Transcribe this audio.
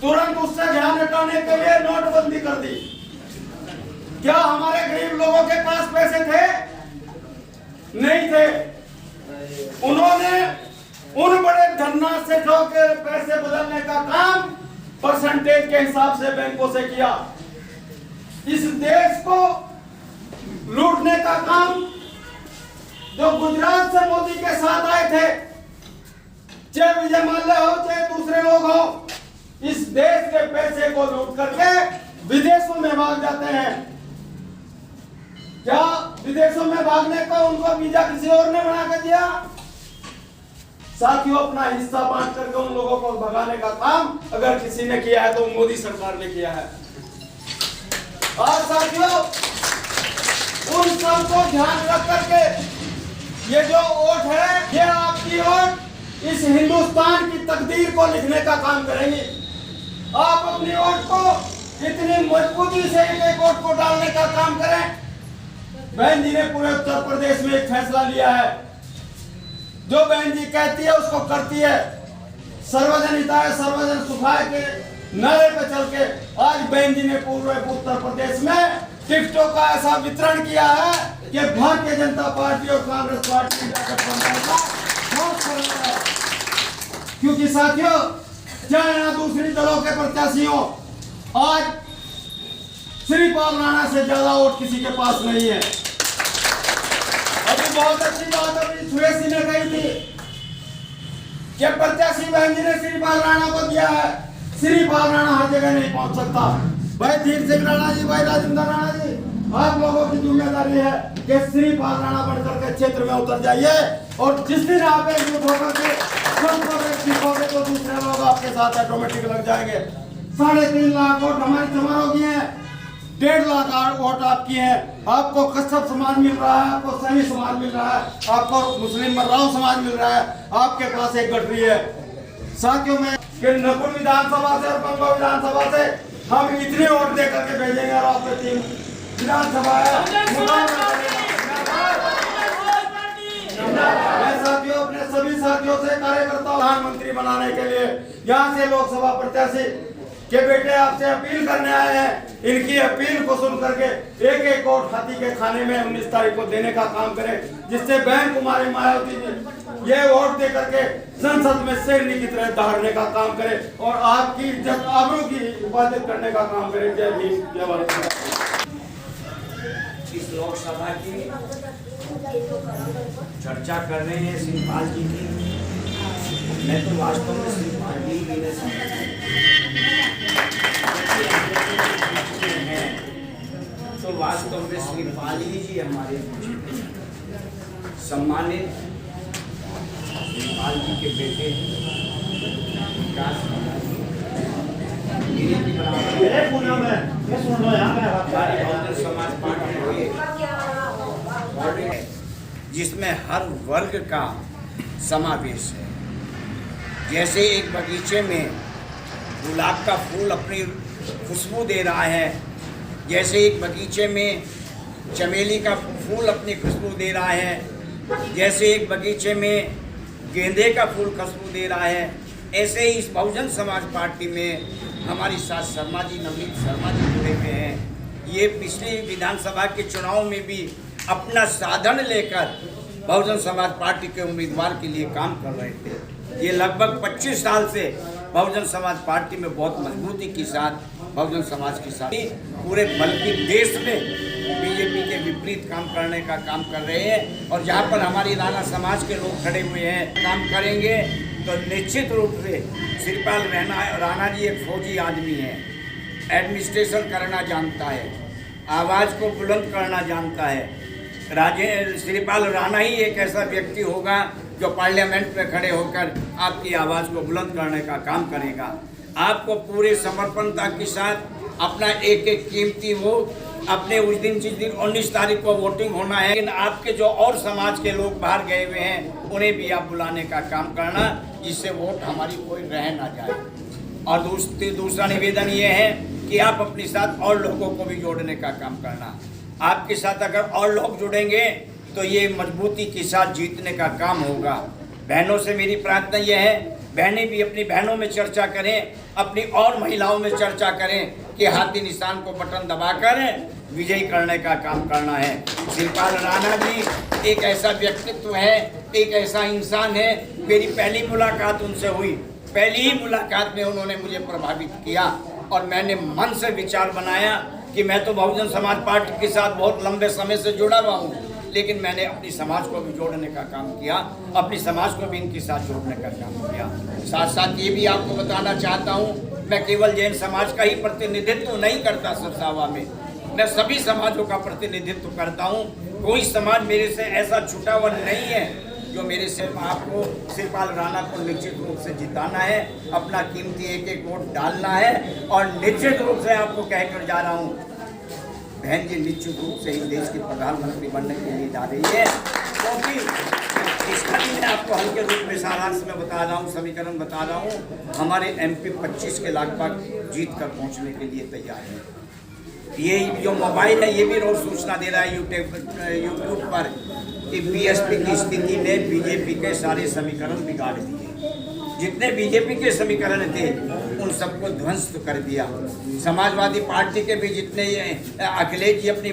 तुरंत उससे ध्यान हटाने के लिए नोटबंदी कर दी। क्या हमारे गरीब लोगों के पास पैसे थे? नहीं थे। उन्होंने उन बड़े धरना सेठों के पैसे बदलने का काम परसेंटेज के हिसाब से बैंकों से किया। इस देश को लूटने का काम जो गुजरात से मोदी के साथ आए थे, चाहे विजय माल्या हो चाहे दूसरे लोग हो, इस देश के पैसे को लूट करके विदेशों में भाग जाते हैं। क्या विदेशों में भागने को उनको वीजा किसी और ने बना के दिया? साथियों, अपना हिस्सा बांट करके उन लोगों को भगाने का काम अगर किसी ने किया है तो मोदी सरकार ने किया है। और साथियों, उन सब को ध्यान रख करके ये जो वोट है, ये आपकी वोट इस हिंदुस्तान की तकदीर को लिखने का काम करेंगी। आप अपनी वोट को इतनी मजबूती से एक वोट को डालने का काम करें। बहन जी ने पूरे उत्तर प्रदेश में एक फैसला लिया है, जो बहन जी कहती है उसको करती है। सर्वजन हिताय सर्वजन सुखाय के नारे पे चल के आज बहन जी ने पूरे उत्तर प्रदेश में टिकटों का ऐसा वितरण किया है कि भारतीय जनता पार्टी और कांग्रेस पार्टी का गठबंधन का बहुत फर्क है। क्योंकि साथियों, चाहे ना दूसरी दलों के प्रत्याशी हो, आज श्रीपाल राणा से ज्यादा वोट किसी के पास नहीं है। अभी बहुत अच्छी बात अभी सुरेश जी ने कही थी कि प्रत्याशी बहन जी ने श्रीपाल राणा को दिया है। श्रीपाल राणा हर जगह नहीं पहुंच सकता। भाई धीर सिंह राणा जी, भाई राजेंद्र राणा जी, आप लोगों की जिम्मेदारी है कि श्रीपाल राणा बनकर के क्षेत्र में उतर जाइए और जिस दिन आप एकजुट होकर के दिखोगे तो दूसरे लोग आपके साथ ऑटोमेटिक लग जाएंगे। 3.5 लाख वोट हमारी समारोह की है, 1.5 लाख वोट आपकी है। आपको कश्यप समाज मिल रहा है, आपको सैनी समाज मिल रहा है, आपको मुस्लिम मर्राव समाज मिल रहा है, आपके पास एक गठरी है। साथियों में कि नकुल विधानसभा से और पंगो विधानसभा से हम इतने वोट दे करके भेजेंगे और आपके 3 विधानसभा है। मैं साथियों अपने सभी साथियों से कार्यकर्ता प्रधानमंत्री बनाने के लिए यहाँ से लोकसभा प्रत्याशी के बेटे आपसे अपील करने आए हैं। इनकी अपील को सुन करके एक वोट हाथी के खाने में 19 तारीख को देने का काम करें, जिससे बहन कुमारी मायावती जी ये वोट दे करके संसद में शेरनी की तरह दहाड़ने का काम करें और आपकी इज्जत आबरू की हिफाजत करने का काम करें। जय भीम, जय भारत। इस लोकसभा की चर्चा कर रहे हैं श्रीपाल जी की। मैं तो वास्तव में श्रीपाल जी तो वास्तव में श्रीपाल जी हमारे सम्मानित श्रीपाल जी के बेटे समाज पार्टी जिसमें हर वर्ग का समावेश है। जैसे एक बगीचे में गुलाब का फूल अपनी खुशबू दे रहा है, जैसे एक बगीचे में चमेली का फूल अपनी खुशबू दे रहा है, जैसे एक बगीचे में गेंदे का फूल खुशबू दे रहा है, ऐसे ही इस बहुजन समाज पार्टी में हमारी सास शर्मा जी, नवनीत शर्मा जी जुड़े हुए हैं। ये पिछले विधानसभा के चुनाव में भी अपना साधन लेकर बहुजन समाज पार्टी के उम्मीदवार के लिए काम कर रहे थे। ये लगभग 25 साल से बहुजन समाज पार्टी में बहुत मजबूती के साथ बहुजन समाज के साथ पूरे बल्कि देश में बीजेपी के विपरीत काम करने का काम कर रहे हैं। और जहाँ पर हमारी राणा समाज के लोग खड़े हुए हैं, काम करेंगे तो निश्चित रूप से श्रीपाल राणा जी एक फौजी आदमी है, एडमिनिस्ट्रेशन करना जानता है, आवाज़ को बुलंद करना जानता है। श्रीपाल राणा ही एक ऐसा व्यक्ति होगा जो पार्लियामेंट में खड़े होकर आपकी आवाज़ को बुलंद करने का काम करेगा। आपको पूरे समर्पणता के साथ अपना एक एक कीमती वोट अपने उस दिन जिस दिन 19 तारीख को वोटिंग होना है, लेकिन आपके जो और समाज के लोग बाहर गए हुए हैं उन्हें भी आप बुलाने का काम करना, जिससे वोट हमारी कोई रह ना जाए। और दूसरा निवेदन ये है कि आप अपने साथ और लोगों को भी जोड़ने का काम करना। आपके साथ अगर और लोग जुड़ेंगे तो ये मजबूती के साथ जीतने का काम होगा। बहनों से मेरी प्रार्थना यह है, बहनें भी अपनी बहनों में चर्चा करें, अपनी और महिलाओं में चर्चा करें कि हाथी निशान को बटन दबाकर विजयी करने का काम करना है। शिवपाल राणा जी एक ऐसा व्यक्तित्व है, एक ऐसा इंसान है। मेरी पहली मुलाकात उनसे हुई, पहली ही मुलाकात में उन्होंने मुझे प्रभावित किया और मैंने मन से विचार बनाया कि मैं तो बहुजन समाज पार्टी के साथ बहुत लंबे समय से जुड़ा हुआ हूँ, लेकिन मैंने अपनी समाज को भी जोड़ने का काम किया, अपनी समाज को भी इनके साथ जोड़ने का काम किया। साथ साथ ये भी आपको बताना चाहता हूँ, मैं केवल जैन समाज का ही प्रतिनिधित्व नहीं करता सरसावा में, मैं सभी समाजों का प्रतिनिधित्व करता हूँ। कोई समाज मेरे से ऐसा छुटा हुआ नहीं है जो मेरे से आपको शिवपाल राणा को निश्चित रूप से जिताना है, अपना कीमती एक एक वोट डालना है और निश्चित रूप से आपको कहकर जा रहा हूँ, बहन जी निश्चित रूप से इस देश की प्रधानमंत्री बनने के लिए जा रही है। क्योंकि इसका भी मैं आपको हल्के रूप में सारांश में बता रहा हूँ, समीकरण बता रहा हूँ। हमारे MP 25 के लगभग जीत कर पहुँचने के लिए तैयार है। ये जो मोबाइल है ये भी रोज सूचना दे रहा है यूट्यूब पर कि BSP की स्थिति ने बीजेपी के सारे समीकरण बिगाड़ दिए। जितने बीजेपी के समीकरण थे उन सबको ध्वंस कर दिया। समाजवादी पार्टी के भी जितने अखिलेश जी अपनी